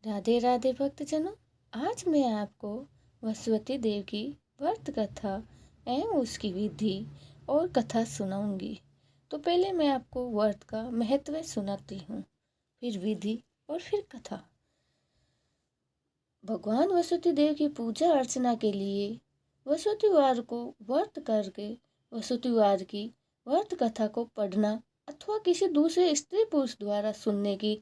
राधे राधे भक्तजनों। आज मैं आपको वसुवती देव की व्रत कथा एवं उसकी विधि और कथा सुनाऊंगी। तो पहले मैं आपको व्रत का महत्व सुनाती हूँ, फिर विधि और फिर कथा। भगवान वसुवती देव की पूजा अर्चना के लिए वसुवतीवार को व्रत करके वसुवतीवार की व्रत कथा को पढ़ना अथवा किसी दूसरे स्त्री पुरुष द्वारा सुनने की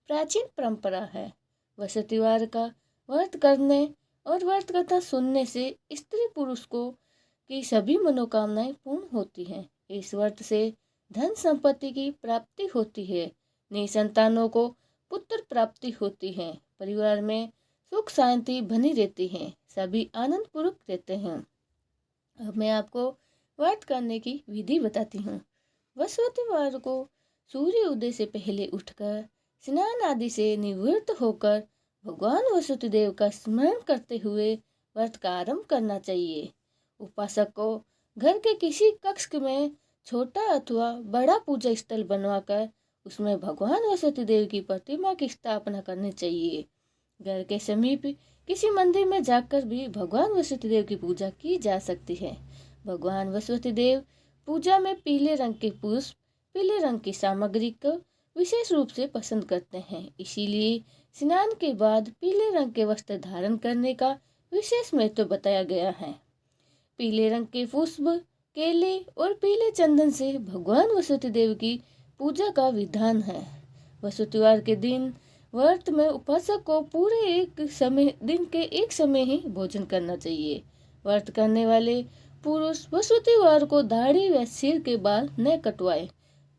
प्राचीन परंपरा है। वसुवतीवार का व्रत करने और व्रत कथा सुनने से स्त्री पुरुष को की सभी मनोकामनाएं पूर्ण होती हैं। इस व्रत से धन संपत्ति की प्राप्ति होती है, निसंतानों को पुत्र प्राप्ति होती है, परिवार में सुख शांति बनी रहती है, सभी आनंद पूर्वक रहते हैं। अब मैं आपको व्रत करने की विधि बताती हूँ। वसुवतीवार को सूर्य उदय से पहले उठकर स्नान आदि से निवृत्त होकर भगवान वसुदेव का स्मरण करते हुए व्रत का आरंभ करना चाहिए। उपासक को घर के किसी कक्ष में छोटा अथवा बड़ा पूजा स्थल बनवाकर उसमें भगवान वसुदेव की प्रतिमा की स्थापना करनी चाहिए। घर के समीप किसी मंदिर में जाकर भी भगवान वसुदेव की पूजा की जा सकती है। भगवान वसुदेव पूजा में पीले रंग के पुष्प, पीले रंग की सामग्री को विशेष रूप से पसंद करते हैं, इसीलिए स्नान के बाद पीले रंग के वस्त्र धारण करने का विशेष महत्व बताया गया है। पीले रंग के पुष्प, केले और पीले चंदन से भगवान वसुदेव की पूजा का विधान है। वसुदेववार के दिन व्रत में उपासक को पूरे दिन के एक समय ही भोजन करना चाहिए। व्रत करने वाले पुरुष वसुदेववार को दाढ़ी व सिर के बाल न कटवाए।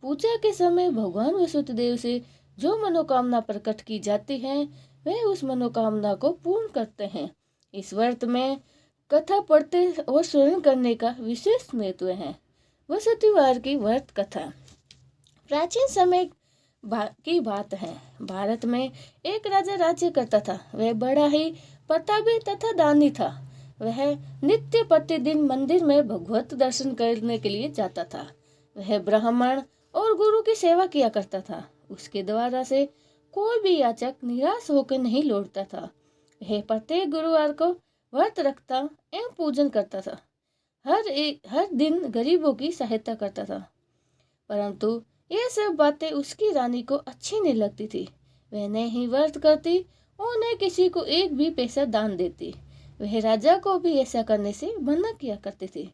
पूजा के समय भगवान वसुदेव से जो मनोकामना प्रकट की जाती है वह उस मनोकामना को पूर्ण करते हैं। इस व्रत में कथा पढ़ते और स्मरण करने का विशेष महत्व है। वसुदेववार की व्रत कथा प्राचीन समय की बात है। भारत में एक राजा राज्य करता था। वह बड़ा ही प्रतापी तथा दानी था। वह नित्य प्रतिदिन मंदिर में भगवत दर्शन करने के लिए जाता था। वह ब्राह्मण और गुरु की सेवा किया करता था। उसके द्वारा से कोई भी याचक निराश होकर नहीं लौटता था। वह प्रत्येक गुरुवार को व्रत रखता एवं पूजन करता था। हर दिन गरीबों की सहायता करता था। परंतु ये सब बातें उसकी रानी को अच्छी नहीं लगती थी। वह न ही व्रत करती और न किसी को एक भी पैसा दान देती। वह राजा को भी ऐसा करने से मना किया करते थे।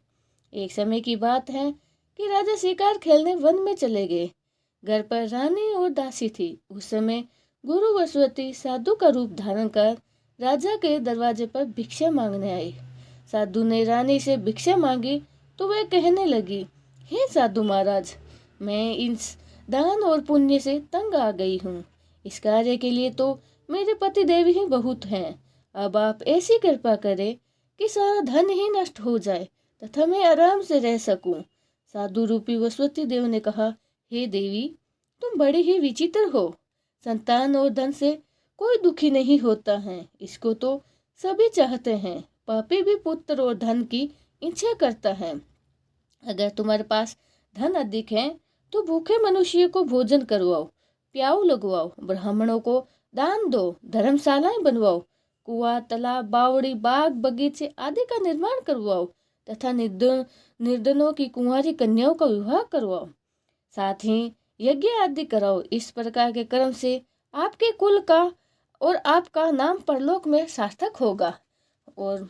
एक समय की बात है कि राजा शिकार खेलने वन में चले गए। घर पर रानी और दासी थी। उस समय गुरु वसुवती साधु का रूप धारण कर राजा के दरवाजे पर भिक्षा मांगने आई। साधु ने रानी से भिक्षा मांगी तो वह कहने लगी, हे साधु महाराज, मैं इस दान और पुण्य से तंग आ गई हूँ। इस कार्य के लिए तो मेरे पति देव ही बहुत हैं। अब आप ऐसी कृपा करें कि सारा धन ही नष्ट हो जाए तथा मैं आराम से रह सकूं। साधु रूपी वसुवती देव ने कहा, हे देवी, तुम बड़ी ही विचित्र हो। संतान और धन से कोई दुखी नहीं होता है, इसको तो सभी चाहते हैं। पापी भी पुत्र और धन की इच्छा करता है। अगर तुम्हारे पास धन अधिक है तो भूखे मनुष्य को भोजन करवाओ, प्याऊ लगवाओ, ब्राह्मणों को दान दो, धर्मशालाएं बनवाओ, कुआं, तालाब, बावड़ी, बाग, बगीचे आदि का निर्माण करवाओ तथा निर्धनों की कुंवारी कन्याओं का विवाह करवाओ, साथ ही यज्ञ आदि कराओ। इस प्रकार के कर्म से आपके कुल का और आपका नाम परलोक में सार्थक होगा और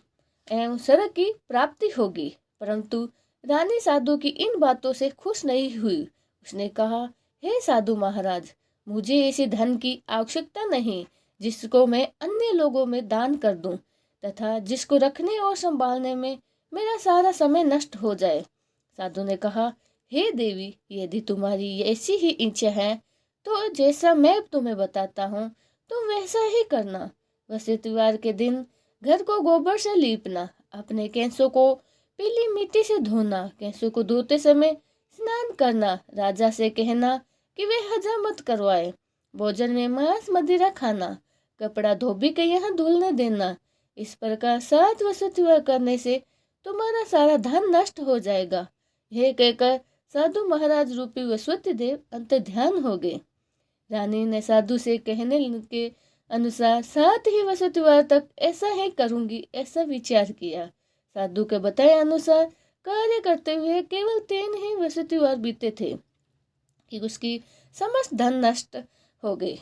एवं स्वर्ग की प्राप्ति होगी। परंतु रानी साधु की इन बातों से खुश नहीं हुई। उसने कहा, हे साधु महाराज, मुझे ऐसे धन की आवश्यकता नहीं जिसको मैं अन्य लोगों में दान कर दूं तथा जिसको रखने और संभालने में मेरा सारा समय नष्ट हो जाए। साधु ने कहा, हे देवी, यदि तुम्हारी ऐसी ही इच्छा है तो जैसा मैं तुम्हें बताता हूँ तुम वैसा ही करना। वसुदेववार के दिन घर को गोबर से लीपना, अपने केसों को पीली मिट्टी से धोना, केसों को धोते समय स्नान करना, राजा से कहना कि वे हजामत करवाए, भोजन में मांस मदिरा खाना, कपड़ा धोबी के यहाँ धुलने देना। इस प्रकार 7 वसुदेववार करने से तुम्हारा सारा धन नष्ट हो जाएगा। यह कहकर साधु महाराज रूपी वसुदेव अंतर ध्यान हो गए। रानी ने साधु से कहने के अनुसार साथ ही वसुतिवार तक ऐसा ही करूंगी, ऐसा विचार किया। साधु के बताए अनुसार कार्य करते हुए केवल 3 ही वसुतिवार बीते थे कि उसकी समस्त धन नष्ट हो गई,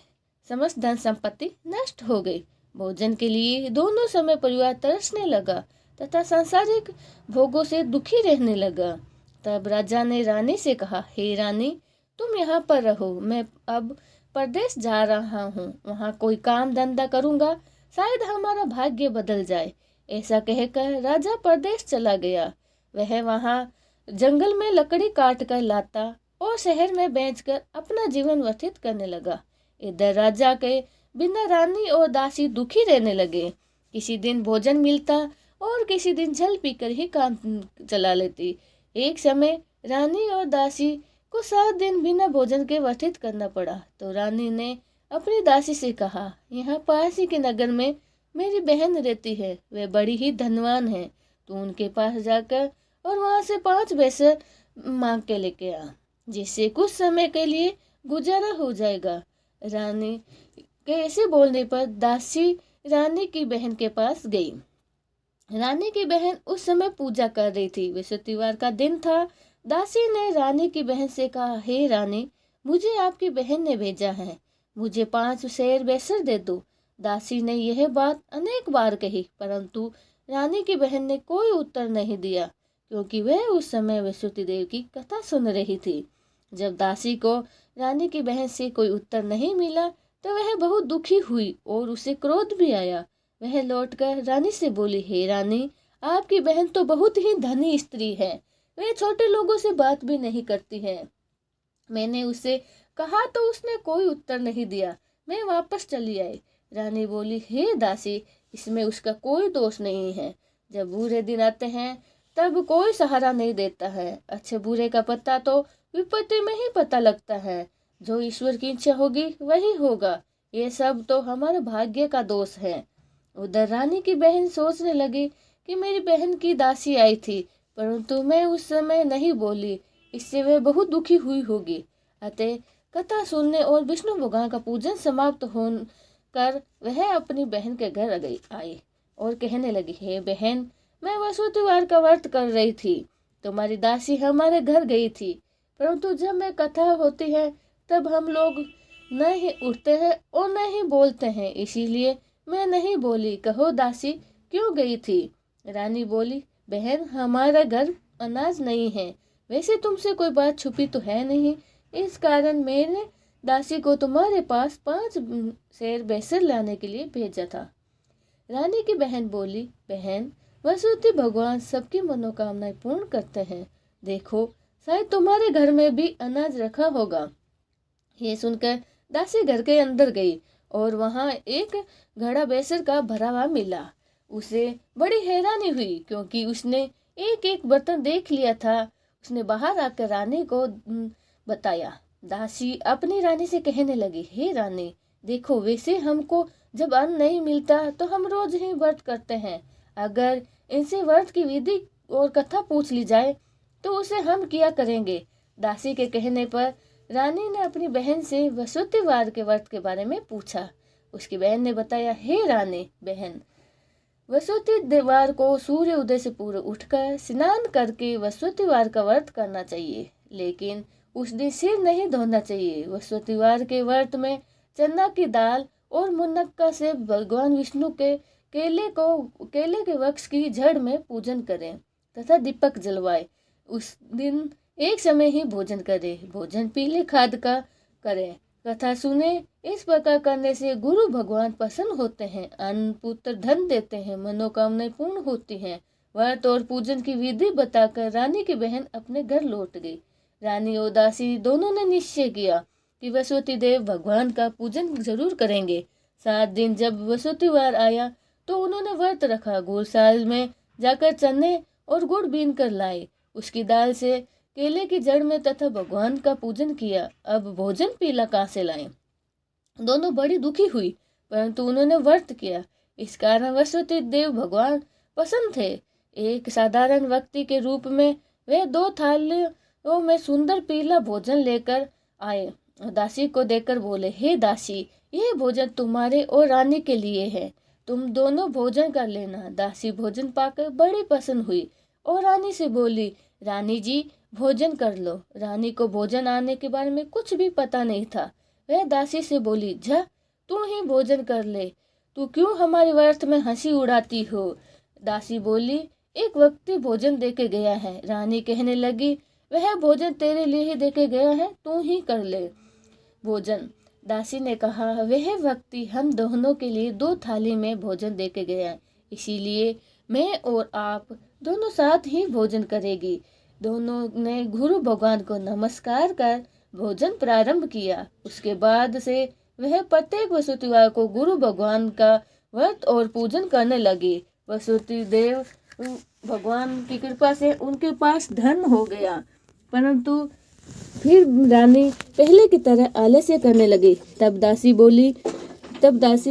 समस्त धन संपत्ति नष्ट हो गई। भोजन के लिए दोनों समय परिवार तरसने लगा तथा सांसारिक भोगों से दुखी रहने लगा। तब राजा ने रानी से कहा, हे रानी, तुम यहाँ पर रहो, मैं अब परदेश जा रहा हूँ, वहाँ कोई काम धंधा करूँगा, शायद हमारा भाग्य बदल जाए। ऐसा कहकर राजा परदेश चला गया। वह वहाँ जंगल में लकड़ी काट कर लाता और शहर में बेचकर अपना जीवन व्यतीत करने लगा। इधर राजा के बिना रानी और दासी दुखी रहने लगे। किसी दिन भोजन मिलता और किसी दिन जल पीकर ही काम चला लेती। एक समय रानी और दासी को 7 दिन बिना भोजन के व्यतीत करना पड़ा। तो रानी ने अपनी दासी से कहा, यहाँ पास ही के नगर में मेरी बहन रहती है, वे बड़ी ही धनवान है, तू उनके पास जाकर और वहां से 5 पैसे मांग के लेके आ, जिससे कुछ समय के लिए गुजारा हो जाएगा। रानी के ऐसे बोलने पर दासी रानी की बहन के पास गई। रानी की बहन उस समय पूजा कर रही थी, बृहस्पतिवार का दिन था। दासी ने रानी की बहन से कहा, हे रानी, मुझे आपकी बहन ने भेजा है, मुझे 5 शेर बेसर दे दो। दासी ने यह बात अनेक बार कही, परंतु रानी की बहन ने कोई उत्तर नहीं दिया, क्योंकि वह उस समय बृहस्पति देव की कथा सुन रही थी। जब दासी को रानी की बहन से कोई उत्तर नहीं मिला तो वह बहुत दुखी हुई और उसे क्रोध भी आया। वह लौटकर रानी से बोली, हे रानी, आपकी बहन तो बहुत ही धनी स्त्री है, वह छोटे लोगों से बात भी नहीं करती है। मैंने उसे कहा तो उसने कोई उत्तर नहीं दिया, मैं वापस चली आई। रानी बोली, हे दासी, इसमें उसका कोई दोष नहीं है। जब बुरे दिन आते हैं तब कोई सहारा नहीं देता है। अच्छे बुरे का पता तो विपत्ति में ही पता लगता है। जो ईश्वर की इच्छा होगी वही होगा। ये सब तो हमारे भाग्य का दोष है। उधर रानी की बहन सोचने लगी कि मेरी बहन की दासी आई थी, परंतु मैं उस समय नहीं बोली, इससे वह बहुत दुखी हुई होगी। अतः कथा सुनने और विष्णु भगवान का पूजन समाप्त होकर वह अपनी बहन के घर आई और कहने लगी, हे बहन, मैं वसुतिवार का व्रत कर रही थी, तुम्हारी दासी हमारे घर गई थी, परंतु जब मैं कथा होती है तब हम लोग न ही उठते हैं और न ही बोलते हैं, इसीलिए मैं नहीं बोली। कहो दासी, क्यों गई थी? रानी बोली, बहन, हमारा घर अनाज नहीं है, वैसे तुमसे कोई बात छुपी तो है नहीं, इस कारण मैंने दासी को तुम्हारे पास 5 शेर बेसर लाने के लिए भेजा था। रानी की बहन बोली, बहन, वसुति भगवान सबकी मनोकामनाएं पूर्ण करते हैं, देखो शायद तुम्हारे घर में भी अनाज रखा होगा। ये सुनकर दासी घर के अंदर गई और वहां एक घड़ा बेसर का भरा हुआ मिला। उसे बड़ी हैरानी हुई, क्योंकि उसने एक एक बर्तन देख लिया था। उसने बाहर आकर रानी को बताया। दासी अपनी रानी से कहने लगी, हे रानी, देखो, वैसे हमको जब अन्न नहीं मिलता तो हम रोज ही व्रत करते हैं, अगर इनसे व्रत की विधि और कथा पूछ ली जाए तो उसे हम किया करेंगे। दासी के कहने पर रानी ने अपनी बहन से वसुतिवार के व्रत के बारे में पूछा। उसकी बहन ने बताया, हे रानी बहन, वसुतिवार को सूर्य उदय से पूर्व उठकर स्नान करके वसुतिवार का व्रत करना चाहिए, लेकिन उस दिन सिर नहीं धोना चाहिए। वसुतिवार के व्रत में चना की दाल और मुनक्का से भगवान विष्णु के केले के वृक्ष की जड़ में पूजन करें तथा दीपक जलवाए। उस दिन एक समय ही भोजन करें, भोजन पीले खाद का करें, कथा सुने। इस प्रकार करने से गुरु भगवान प्रसन्न होते हैं, अन्न पुत्र धन देते हैं, मनोकामनाएं पूर्ण होती हैं। व्रत और पूजन की विधि बताकर रानी की बहन अपने घर लौट गई। रानी और दासी दोनों ने निश्चय किया कि वसुति देव भगवान का पूजन जरूर करेंगे। 7 दिन जब वसुतिवार आया तो उन्होंने व्रत रखा। गौशाल में जाकर चने और गुड़ बीन कर लाए, उसकी दाल से केले की जड़ में तथा भगवान का पूजन किया। अब भोजन पीला कहाँ से लाएं? दोनों बड़ी दुखी हुई, परंतु उन्होंने व्रत किया, इस कारण वसुति देव भगवान प्रसन्न थे। एक साधारण व्यक्ति के रूप में वे 2 थालियों में सुंदर पीला भोजन लेकर आए दासी को देकर बोले, हे दासी, यह भोजन तुम्हारे और रानी के लिए है, तुम दोनों भोजन कर लेना। दासी भोजन पाकर बड़ी प्रसन्न हुई और रानी से बोली, रानी जी भोजन कर लो। रानी को भोजन आने के बारे में कुछ भी पता नहीं था। वह दासी से बोली, जा तू ही भोजन कर ले, तू क्यों हमारे व्यर्थ में हंसी उड़ाती हो। दासी बोली, एक व्यक्ति भोजन देके गया है। रानी कहने लगी, वह भोजन तेरे लिए ही देके गया है, तू ही कर ले भोजन। दासी ने कहा, वह व्यक्ति हम दोनों के लिए 2 थाली में भोजन देके गया, इसीलिए मैं और आप दोनों साथ ही भोजन करेगी। दोनों ने गुरु भगवान को नमस्कार कर भोजन प्रारंभ किया। उसके बाद से वह प्रत्येक वसुतिवार को गुरु भगवान का व्रत और पूजन करने लगी। वसुति देव भगवान की कृपा से उनके पास धन हो गया, परंतु फिर रानी पहले की तरह आलस्य करने लगी। तब दासी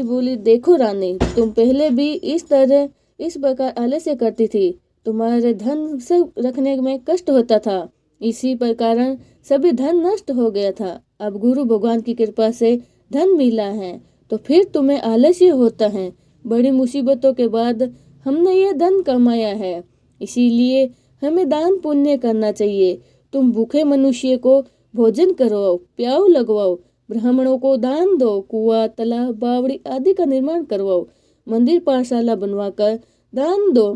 बोली, देखो रानी, तुम पहले भी इस प्रकार आलस्य करती थी, तुम्हारे धन से रखने में कष्ट होता था, इसी प्रकार सभी धन नष्ट हो गया था। अब गुरु भगवान की कृपा से धन मिला है तो फिर तुम्हें आलस्य होता है। बड़ी मुसीबतों के बाद हमने यह धन कमाया है, इसीलिए हमें दान पुण्य करना चाहिए। तुम भूखे मनुष्य को भोजन करवाओ, प्याऊ लगवाओ, ब्राह्मणों को दान दो, कुआं, तालाब, बावड़ी आदि का निर्माण करवाओ, मंदिर पाठशाला बनवाकर दान दो,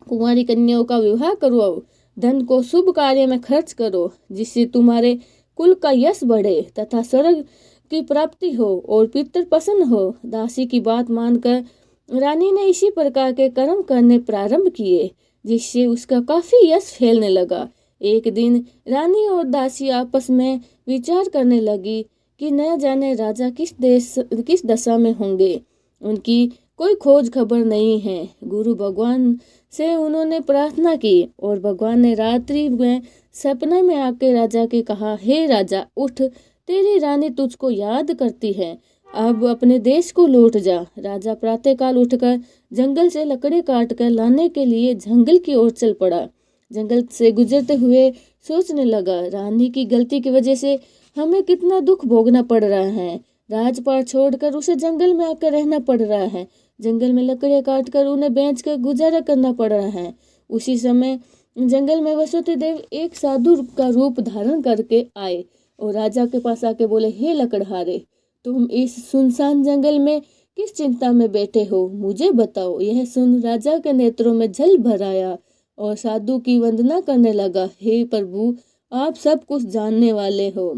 कुंवारी कन्याओं का विवाह करवाओ, धन को शुभ कार्य में खर्च करो, जिससे तुम्हारे कुल का यश बढ़े तथा स्वर्ग की प्राप्ति हो और पितर प्रसन्न हो। दासी की बात मानकर रानी ने इसी प्रकार के कर्म करने प्रारंभ किए, जिससे उसका काफी यश फैलने लगा। एक दिन रानी और दासी आपस में विचार करने लगी कि न जाने राजा किस दशा में होंगे, उनकी कोई खोज खबर नहीं है। गुरु भगवान से उन्होंने प्रार्थना की और भगवान ने रात्रि में सपने में आके राजा के कहा, हे राजा उठ, तेरी रानी तुझको याद करती है, अब अपने देश को लौट जा। राजा प्रातःकाल उठकर जंगल से लकड़ी काट कर लाने के लिए जंगल की ओर चल पड़ा। जंगल से गुजरते हुए सोचने लगा, रानी की गलती की वजह से हमें कितना दुख भोगना पड़ रहा है। राजपाट छोड़कर उसे जंगल में आकर रहना पड़ रहा है, जंगल में लकड़ियां काटकर उन्हें बेचकर गुजारा करना पड़ रहा है। उसी समय जंगल में वसुति देव एक साधु का रूप धारण करके आए और राजा के पास आके बोले, हे लकड़हारे, तुम इस सुनसान जंगल में किस चिंता में बैठे हो, मुझे बताओ। यह सुन राजा के नेत्रों में जल भर आया और साधु की वंदना करने लगा, हे प्रभु, आप सब कुछ जानने वाले हो।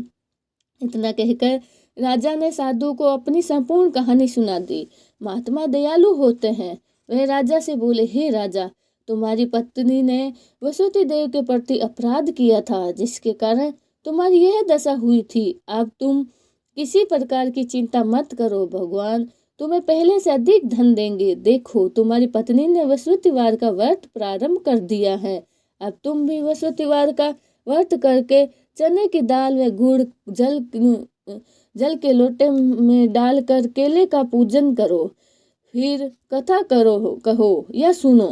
इतना कहकर राजा ने साधु को अपनी संपूर्ण कहानी सुना दी। महात्मा दयालु होते हैं। वह राजा से बोले, हे राजा, तुम्हारी पत्नी ने वसुति देव के प्रति अपराध किया था, जिसके कारण तुम्हारी यह दशा हुई थी। अब तुम किसी प्रकार की चिंता मत करो, भगवान तुम्हें पहले से अधिक धन देंगे। देखो, तुम्हारी पत्नी ने वसुतिवार का व्रत प्रारंभ कर दिया है, अब तुम भी वसुतिवार का व्रत करके चने की दाल व गुड़ जल के लोटे में डालकर केले का पूजन करो, फिर कथा कहो या सुनो,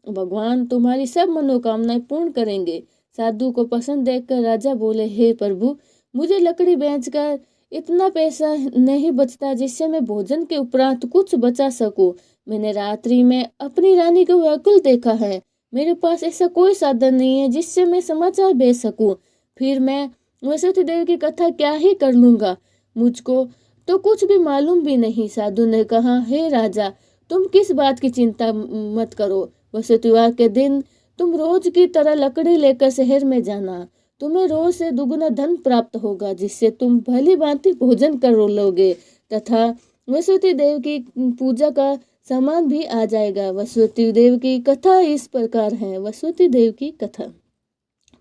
भगवान तुम्हारी सब मनोकामनाएं पूर्ण करेंगे। साधु को पसंद देखकर राजा बोले, हे प्रभु, मुझे लकड़ी बेचकर इतना पैसा नहीं बचता जिससे मैं भोजन के उपरांत कुछ बचा सकूं। मैंने रात्रि में अपनी रानी को व्याकुल देखा है, मेरे पास ऐसा कोई साधन नहीं है जिससे मैं समाचार भेज सकूं, फिर मैं वसुति देव की कथा क्या ही कर लूंगा, मुझको तो कुछ भी मालूम भी नहीं। साधु ने कहा, हे राजा, तुम किस बात की चिंता मत करो, वसुतिवार के दिन तुम रोज की तरह लकड़ी लेकर शहर में जाना, तुम्हें रोज से दुगुना धन प्राप्त होगा, जिससे तुम भली भांति भोजन कर लोगे तथा वसुति देव की पूजा का सामान भी आ जाएगा। वसुति देव की कथा इस प्रकार है। वसुति देव की कथा।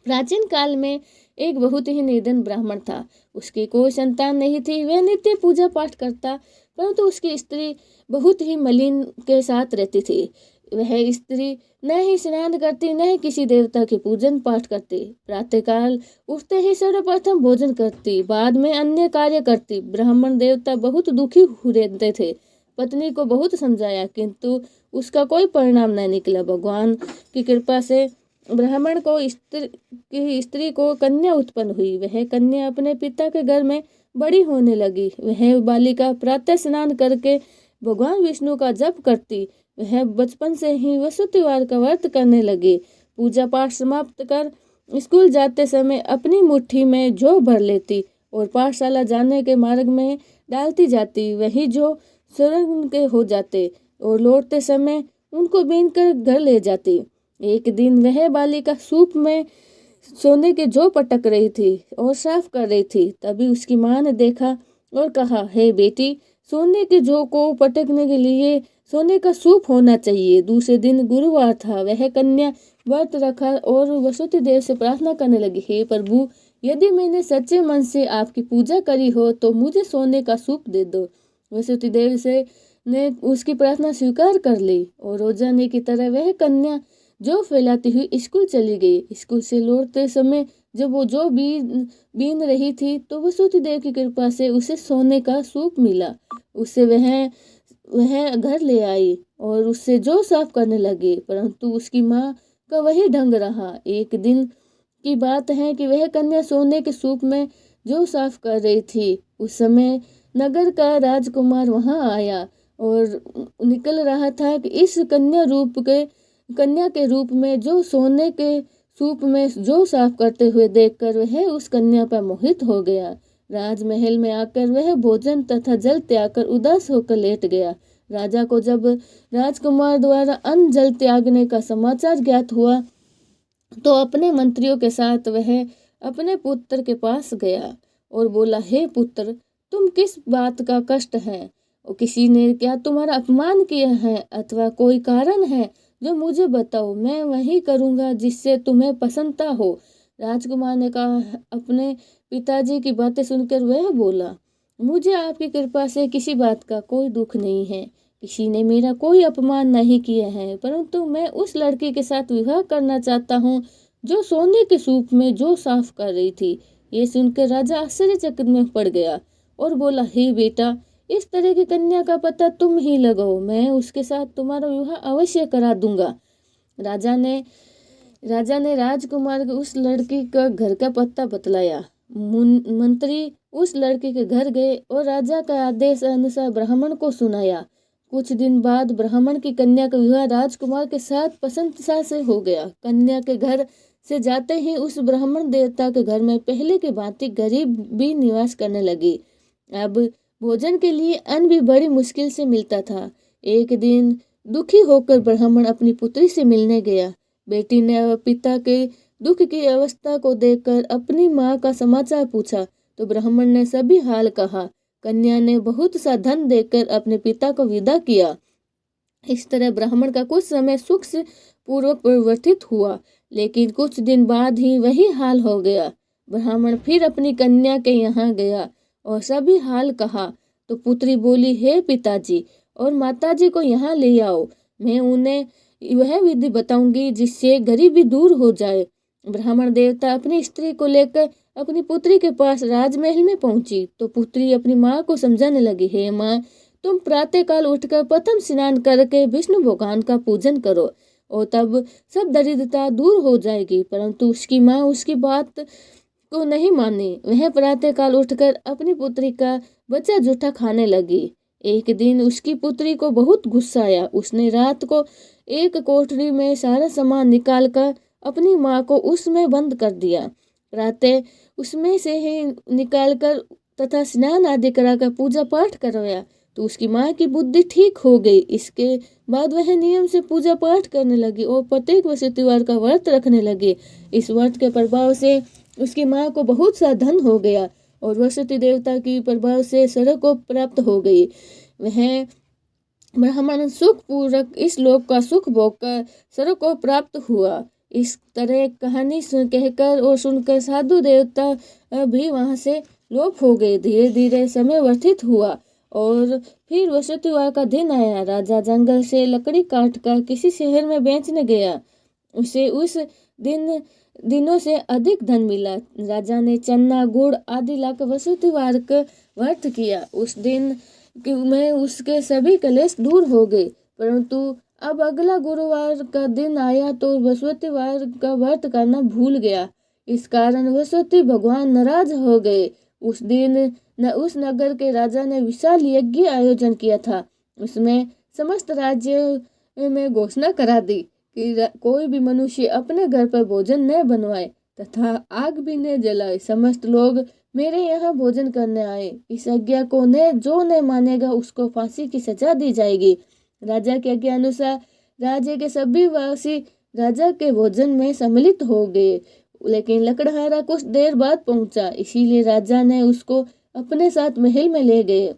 प्राचीन काल में एक बहुत ही निर्धन ब्राह्मण था, उसकी कोई संतान नहीं थी। वह नित्य पूजा पाठ करता, परंतु उसकी स्त्री बहुत ही मलिन के साथ रहती थी। वह स्त्री न ही स्नान करती, न ही किसी देवता के पूजन पाठ करती। प्रातःकाल उठते ही सर्वप्रथम भोजन करती, बाद में अन्य कार्य करती। ब्राह्मण देवता बहुत दुखी रहते थे। पत्नी को बहुत समझाया, किंतु उसका कोई परिणाम न निकला। भगवान की कृपा से ब्राह्मण को स्त्री को कन्या उत्पन्न हुई। वह कन्या अपने पिता के घर में बड़ी होने लगी। वह बालिका प्रातः स्नान करके भगवान विष्णु का जप करती। वह बचपन से ही वसुतिवार का व्रत करने लगी। पूजा पाठ समाप्त कर स्कूल जाते समय अपनी मुट्ठी में जौ भर लेती और पाठशाला जाने के मार्ग में डालती जाती। वही जौ सुरंग के हो जाते और लौटते समय उनको बीन कर घर ले जाती। एक दिन वह बालिका सूप में सोने के जौ पटक रही थी और साफ कर रही थी। तभी उसकी माँ ने देखा और कहा, हे बेटी, सोने के जौ को पटकने के लिए सोने का सूप होना चाहिए। दूसरे दिन गुरुवार था। वह कन्या व्रत रखा और वसुति देव से प्रार्थना करने लगी, हे प्रभु, यदि मैंने सच्चे मन से आपकी पूजा करी हो तो मुझे सोने का सूप दे दो। वसुति देव ने उसकी प्रार्थना स्वीकार कर ली और रोजाने की तरह वह कन्या जौ फैलाती हुई स्कूल चली गई। स्कूल से लौटते समय जब वो जौ बीन रही थी तो वसुति देव की कृपा से उसे सोने का सूप मिला। उसे वह घर ले आई और उससे जौ साफ करने लगी, परंतु उसकी माँ का वही ढंग रहा। एक दिन की बात है कि वह कन्या सोने के सूप में जौ साफ कर रही थी। उस समय नगर का राजकुमार वहां आया और निकल रहा था कि इस कन्या के रूप में जो सोने के सूप में जौ साफ करते हुए देखकर वह उस कन्या पर मोहित हो गया। राजमहल में आकर वह भोजन तथा जल त्याग कर उदास होकर लेट गया। राजा को जब राजकुमार द्वारा अन्न जल त्यागने का समाचार ज्ञात हुआ तो अपने मंत्रियों के साथ वह अपने पुत्र के पास गया और बोला, हे पुत्र, तुम किस बात का कष्ट है? और किसी ने क्या तुम्हारा अपमान किया है अथवा कोई कारण है जो मुझे बताओ, मैं वही करूँगा जिससे तुम्हें प्रसन्नता हो। राजकुमार ने कहा, अपने पिताजी की बातें सुनकर वह बोला, मुझे आपकी कृपा से किसी बात का कोई दुख नहीं है। किसी ने मेरा कोई अपमान नहीं किया है, परंतु मैं उस लड़की के साथ विवाह करना चाहता हूँ जो सोने के सूप में जौ साफ कर रही थी। ये सुनकर राजा आश्चर्यचकित में पड़ गया और बोला, हे बेटा, इस तरह की कन्या का पता तुम ही लगाओ, मैं उसके साथ तुम्हारा विवाह अवश्य करा दूंगा। राजा ने राजकुमार को उस लड़की का घर का पता बतलाया। मंत्री उस लड़की के घर गए और राजा का आदेश अनुसार ब्राह्मण को सुनाया। कुछ दिन बाद ब्राह्मण की कन्या का विवाह राजकुमार के साथ प्रसन्नता से हो गया। कन्या के घर से जाते ही उस ब्राह्मण देवता के घर में पहले की भांति गरीब भी निवास करने लगी। अब भोजन के लिए अन्न भी बड़ी मुश्किल से मिलता था। एक दिन दुखी होकर ब्राह्मण अपनी पुत्री से मिलने गया। बेटी ने पिता के दुख की अवस्था को देखकर अपनी माँ का समाचार पूछा तो ब्राह्मण ने सभी हाल कहा। कन्या ने बहुत सा धन देकर अपने पिता को विदा किया। इस तरह ब्राह्मण का कुछ समय सुख से पूर्वक परिवर्तित हुआ, लेकिन कुछ दिन बाद ही वही हाल हो गया। ब्राह्मण फिर अपनी कन्या के यहाँ गया और सभी हाल कहा तो पुत्री बोली, हे पिताजी और माताजी को यहाँ ले आओ, मैं उन्हें वह विधि बताऊंगी जिससे गरीबी दूर हो जाए। ब्राह्मण देवता अपनी स्त्री को लेकर अपनी पुत्री के पास राजमहल में पहुंची तो पुत्री अपनी माँ को समझाने लगी, हे माँ, तुम प्रातःकाल उठकर प्रथम स्नान करके विष्णु भगवान का पूजन करो और तब सब दरिद्रता दूर हो जाएगी। परंतु उसकी माँ उसकी बात को नहीं मानी। वह प्रातःकाल उठकर अपनी पुत्री का बच्चा जूठा खाने लगी। एक दिन उसकी पुत्री को बहुत गुस्सा आया। उसने रात को एक कोठरी में सारा सामान निकालकर अपनी माँ को उसमें बंद कर दिया। प्रातः उसमें से ही निकालकर तथा स्नान आदि कराकर पूजा पाठ करवाया तो उसकी माँ की बुद्धि ठीक हो गई। इसके बाद वह नियम से पूजा पाठ करने लगी और प्रत्येक वसुतिवार का व्रत रखने लगी। इस व्रत के प्रभाव से उसकी माँ को बहुत सा धन हो गया और वसुति देवता की प्रभाव से स्वर्ग को प्राप्त हो गई। वह ब्राह्मण सुख पूर्वक इस लोक का सुख भोगकर स्वर्ग को प्राप्त हुआ। इस तरह कहानी कहकर और सुनकर साधु देवता भी वहां से लोप हो गए। धीरे धीरे समय व्यतीत हुआ और फिर वसुतिवार का दिन आया। राजा जंगल से लकड़ी काटकर किसी शहर में बेचने गया। उसे उस दिनों से अधिक धन मिला। राजा ने चन्ना गुड़ आदि लाकर वसुतिवार का व्रत किया। उस दिन में उसके सभी कलेश दूर हो गए, परंतु अब अगला गुरुवार का दिन आया तो बृहस्पतिवार का व्रत करना भूल गया। इस कारण बृहस्पति भगवान नाराज हो गए। उस दिन उस नगर के राजा ने विशाल यज्ञ आयोजन किया था। उसमें समस्त राज्य में घोषणा करा दी कि कोई भी मनुष्य अपने घर पर भोजन न बनवाए तथा आग भी न जलाए। समस्त लोग मेरे यहाँ भोजन करने आए। इस आज्ञा को जो न मानेगा उसको फांसी की सजा दी जाएगी। राजा के आज्ञा अनुसार राज्य के सभी वासी राजा के भोजन में सम्मिलित हो गए, लेकिन लकड़हारा कुछ देर बाद पहुंचा, इसीलिए राजा ने उसको अपने साथ महल में ले गए।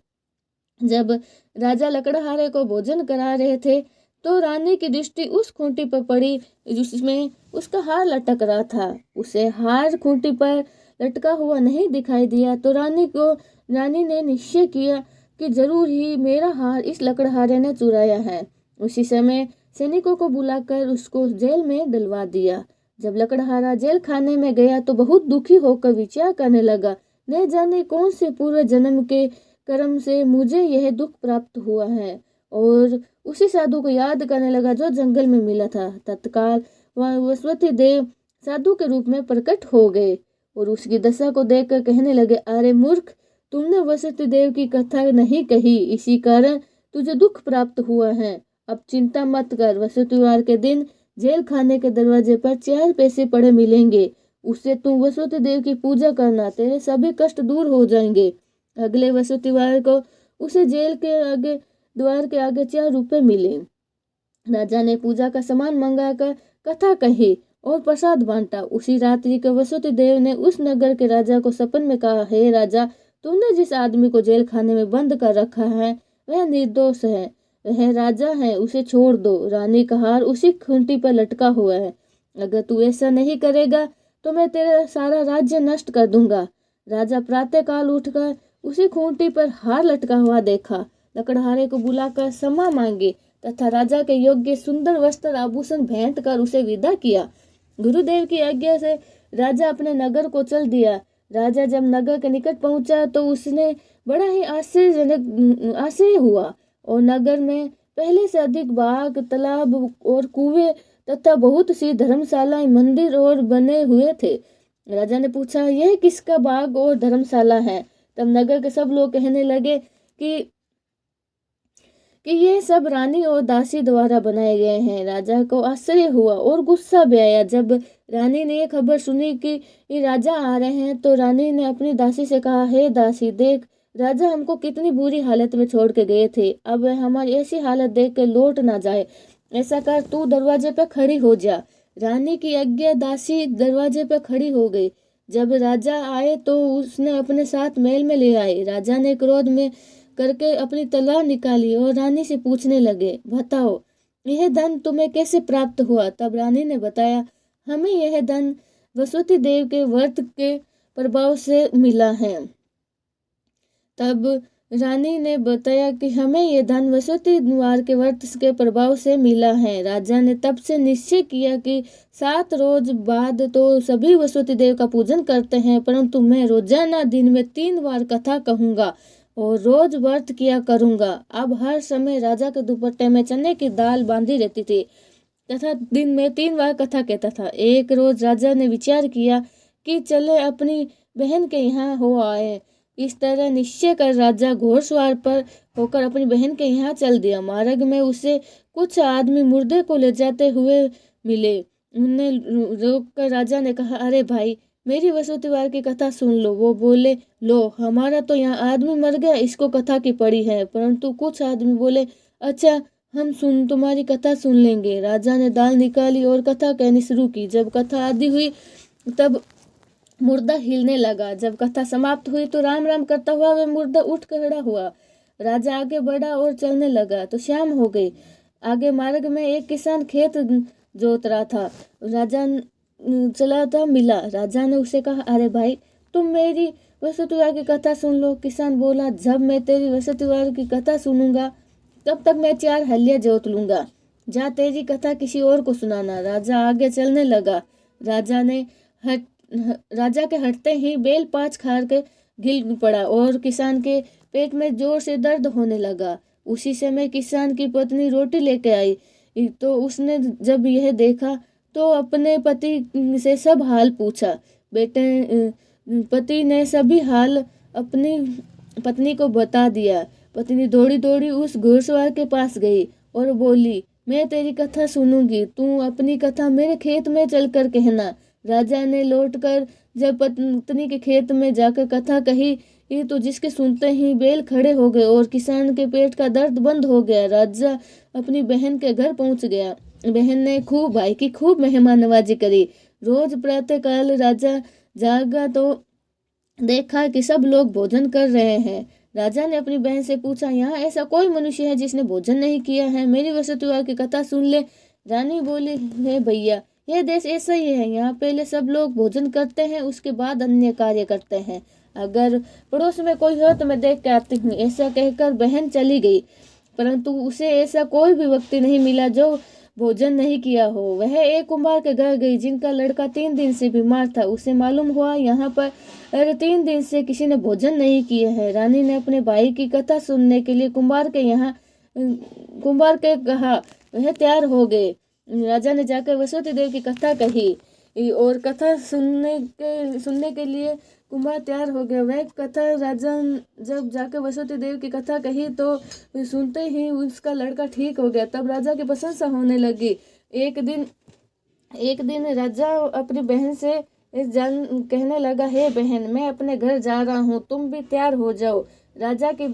जब राजा लकड़हारे को भोजन करा रहे थे तो रानी की दृष्टि उस खूंटी पर पड़ी जिसमें उसका हार लटक रहा था। उसे हार खूंटी पर लटका हुआ नहीं दिखाई दिया तो रानी ने निश्चय किया कि जरूर ही मेरा हार इस लकड़हारे ने चुराया है। उसी समय सैनिकों को बुलाकर उसको जेल में डलवा दिया। जब लकड़हारा जेल खाने में गया तो बहुत दुखी होकर विचार करने लगा, न जाने कौन से पूर्व जन्म के कर्म से मुझे यह दुख प्राप्त हुआ है। और उसी साधु को याद करने लगा जो जंगल में मिला था। तत्काल वह बृहस्पति देव साधु के रूप में प्रकट हो गए और उसकी दशा को देखकर कहने लगे, अरे मूर्ख, तुमने बृहस्पति देव की कथा नहीं कही, इसी कारण तुझे दुख प्राप्त हुआ है। अब चिंता मत कर, बृहस्पतिवार के दिन जेल खाने के दरवाजे पर 4 पैसे पड़े मिलेंगे, उससे तुम बृहस्पति देव की पूजा करना, तेरे सभी कष्ट दूर हो जाएंगे। अगले बृहस्पतिवार को उसे जेल के आगे द्वार के आगे 4 रुपए मिले। राजा ने पूजा का सामान मंगाकर कथा कही और प्रसाद बांटा। उसी रात्रि को बृहस्पति देव ने उस नगर के राजा को सपन में कहा, हे राजा, तुमने जिस आदमी को जेल खाने में बंद कर रखा है वह निर्दोष है, वह राजा है, उसे छोड़ दो। रानी का हार उसी खूंटी पर लटका हुआ है। अगर तू ऐसा नहीं करेगा तो मैं तेरा सारा राज्य नष्ट कर दूंगा। राजा प्रातः काल उठकर उसी खूंटी पर हार लटका हुआ देखा। लकड़हारे को बुलाकर क्षमा मांगी तथा राजा के योग्य सुंदर वस्त्र आभूषण भेंट कर उसे विदा किया। गुरुदेव की आज्ञा से राजा अपने नगर को चल दिया। राजा जब नगर के निकट पहुंचा तो उसने बड़ा ही आश्चर्य हुआ और नगर में पहले से अधिक बाग, तालाब और कुएं तथा बहुत सी धर्मशालाएं, मंदिर और बने हुए थे। राजा ने पूछा, यह किसका बाग और धर्मशाला है? तब नगर के सब लोग कहने लगे कि ये सब रानी और दासी द्वारा बनाए गए हैं। राजा को आश्चर्य हुआ और गुस्सा भी आया। जब रानी ने यह खबर सुनी कि ये राजा आ रहे हैं तो रानी ने अपनी दासी से कहा, हे दासी, देख, राजा हमको कितनी बुरी हालत में छोड़ के गए थे, अब हमारी ऐसी हालत देख के लौट ना जाए। ऐसा कर, तू दरवाजे पर खड़ी हो जा। रानी की आज्ञा, दासी दरवाजे पर खड़ी हो गई। जब राजा आए तो उसने अपने साथ महल में ले आए। राजा ने क्रोध में करके अपनी तलवार निकाली और रानी से पूछने लगे, बताओ, यह धन तुम्हें कैसे प्राप्त हुआ? तब रानी ने बताया, हमें यह धन बृहस्पति देव के व्रत के प्रभाव से मिला है। तब रानी ने बताया कि हमें यह धन बृहस्पतिवार के व्रत के प्रभाव से मिला है। राजा ने तब से निश्चय किया कि 7 रोज बाद तो सभी बृहस्पति देव का पूजन करते हैं, परंतु मैं रोजाना दिन में 3 बार कथा कहूँगा और रोज व्रत किया करूँगा। अब हर समय राजा के दुपट्टे में चने की दाल बांधी रहती थी तथा दिन में 3 बार कथा कहता था। एक रोज राजा ने विचार किया कि चले अपनी बहन के यहाँ हो आए। इस तरह निश्चय कर राजा घोड़सवार पर होकर अपनी बहन के यहाँ चल दिया। मार्ग में उसे कुछ आदमी मुर्दे को ले जाते हुए मिले। उन्हें रोककर राजा ने कहा, अरे भाई, मेरी बृहस्पतिवार की कथा सुन लो। वो बोले, लो, हमारा तो यहाँ आदमी मर गया, इसको कथा की पड़ी है। परंतु कुछ आदमी बोले, अच्छा, हम तुम्हारी कथा सुन लेंगे। राजा ने दाल निकाली और कथा कहनी शुरू की। जब कथा आदि हुई तब मुर्दा हिलने लगा। जब कथा समाप्त हुई तो राम राम करता हुआ वह मुर्दा उठ खड़ा हुआ। राजा आगे बढ़ा और चलने लगा तो शाम हो गई। आगे मार्ग में एक किसान खेत जोत रहा था। राजा चला था, मिला। राजा ने उसे कहा, अरे भाई, तुम मेरी बृहस्पतिवार की कथा सुन लो। किसान बोला, जब मैं तेरी बृहस्पतिवार की कथा सुनूंगा तब तक मैं 4 हलिया जोत लूंगा। जा, तेरी कथा किसी और को सुनाना। राजा आगे चलने लगा। राजा के हटते ही बेल 5 खार के गिर पड़ा और किसान के पेट में जोर से दर्द होने लगा। उसी समय किसान की पत्नी रोटी लेके आई। तो उसने जब यह देखा तो अपने पति से सब हाल पूछा। पति ने सभी हाल अपनी पत्नी को बता दिया। पत्नी दौड़ी दौड़ी उस घुड़सवार के पास गई और बोली, मैं तेरी कथा सुनूंगी, तू अपनी कथा मेरे खेत में चलकर कहना। राजा ने लौटकर जब पत्नी के खेत में जाकर कथा कही तो जिसके सुनते ही बैल खड़े हो गए और किसान के पेट का दर्द बंद हो गया। राजा अपनी बहन के घर पहुंच गया। बहन ने भाई की खूब मेहमान नवाजी करी। रोज प्रातः काल राजा जागा तो देखा कि सब लोग भोजन कर रहे हैं। राजा ने अपनी बहन से पूछा, यहाँ ऐसा कोई मनुष्य है जिसने भोजन नहीं किया है? मेरी वसुदेव की कथा सुन ले। रानी बोली, है भैया, यह देश ऐसा ही है। यहाँ पहले सब लोग भोजन करते हैं, उसके बाद अन्य कार्य करते हैं। अगर पड़ोस में कोई हो तो मैं देख के आती हूँ। ऐसा कहकर बहन चली गई, परंतु उसे ऐसा कोई भी व्यक्ति नहीं मिला जो भोजन नहीं किया हो। वह एक कुम्हार के घर गई जिनका लड़का 3 दिन से बीमार था। उसे मालूम हुआ यहाँ पर 3 दिन से किसी ने भोजन नहीं किया है। रानी ने अपने भाई की कथा सुनने के लिए कुम्हार के कहा। वह तैयार हो गए। राजा ने जाकर वसुदेव देव की कथा कही और कथा सुनने के लिए कुम्हार तैयार हो गया। वह कथा राजा जब जाकर वसुदेव देव की कथा कही तो सुनते ही उसका लड़का ठीक हो गया। तब राजा की प्रशंसा होने लगी। एक दिन राजा अपनी बहन से कहने लगा, हे बहन, मैं अपने घर जा रहा हूँ, तुम भी तैयार हो जाओ। राजा की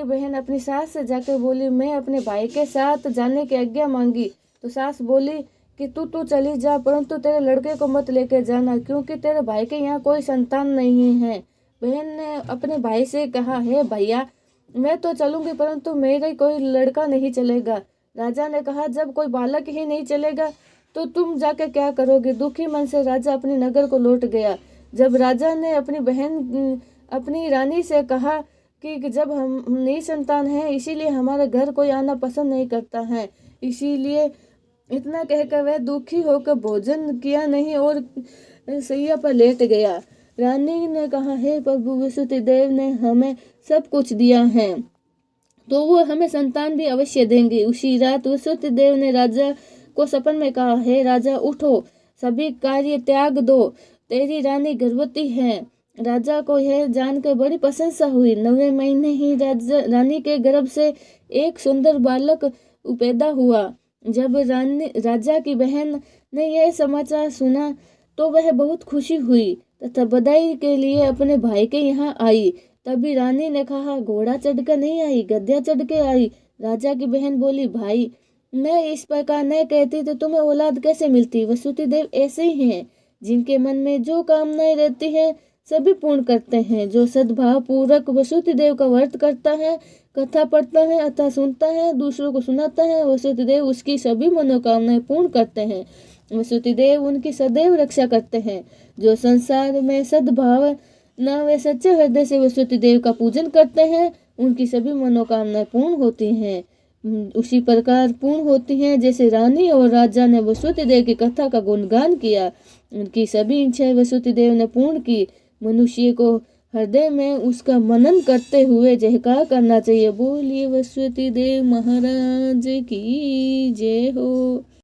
बहन अपनी सास से जाकर बोली, मैं अपने भाई के साथ जाने की आज्ञा मांगी तो सास बोली कि तू चली जा, परंतु तेरे लड़के को मत लेकर जाना, क्योंकि तेरे भाई के यहाँ कोई संतान नहीं है। बहन ने अपने भाई से कहा, हे भैया, मैं तो चलूंगी, परंतु मेरा कोई लड़का नहीं चलेगा। राजा ने कहा, जब कोई बालक ही नहीं चलेगा तो तुम जाकर क्या करोगे? दुखी मन से राजा अपने नगर को लौट गया। जब राजा ने अपनी रानी से कहा कि जब हम निसंतान हैं, इसीलिए हमारे घर कोई आना पसंद नहीं करता है, इसीलिए इतना कहकर वह दुखी होकर भोजन किया नहीं और सैया पर लेट गया। रानी ने कहा, हे प्रभु, वसुदेव ने हमें सब कुछ दिया है तो वो हमें संतान भी अवश्य देंगे। उसी रात वसुदेव ने राजा को सपन में कहा, हे राजा, उठो, सभी कार्य त्याग दो, तेरी रानी गर्भवती है। राजा को यह जानकर बड़ी प्रशंसा हुई। 9वें महीने ही रानी के गर्भ से एक सुंदर बालक पैदा हुआ। जब राजा की बहन ने यह समाचार सुना तो वह बहुत खुशी हुई तथा बधाई के लिए अपने भाई के यहाँ आई। तभी रानी ने कहा, घोड़ा चढ़कर नहीं आई, गधा चढ़ के आई। राजा की बहन बोली, भाई, मैं इस प्रकार नहीं कहती तो तुम्हें औलाद कैसे मिलती? वसुदेव ऐसे ही हैं, जिनके मन में जो कामनाएं रहती हैं सभी पूर्ण करते हैं। जो सद्भाव पूर्वक वसुदेव का व्रत करता है, कथा पढ़ता है अथवा सुनता है, दूसरों को सुनाता है, वसुदेव उसकी सभी मनोकामनाएं पूर्ण करते हैं। वसुदेव उनकी सदैव रक्षा करते हैं। जो संसार में सद्भाव न वे सच्चे हृदय से वसुदेव का पूजन करते हैं, उनकी सभी मनोकामनाएं पूर्ण होती हैं। उसी प्रकार पूर्ण होती हैं जैसे रानी और राजा ने वसुदेव की कथा का गुणगान किया। उनकी सभी इच्छाएं वसुदेव ने पूर्ण की। मनुष्य को हृदय में उसका मनन करते हुए जयकार करना चाहिए। बोलिए वसुदेव महाराज की जय हो।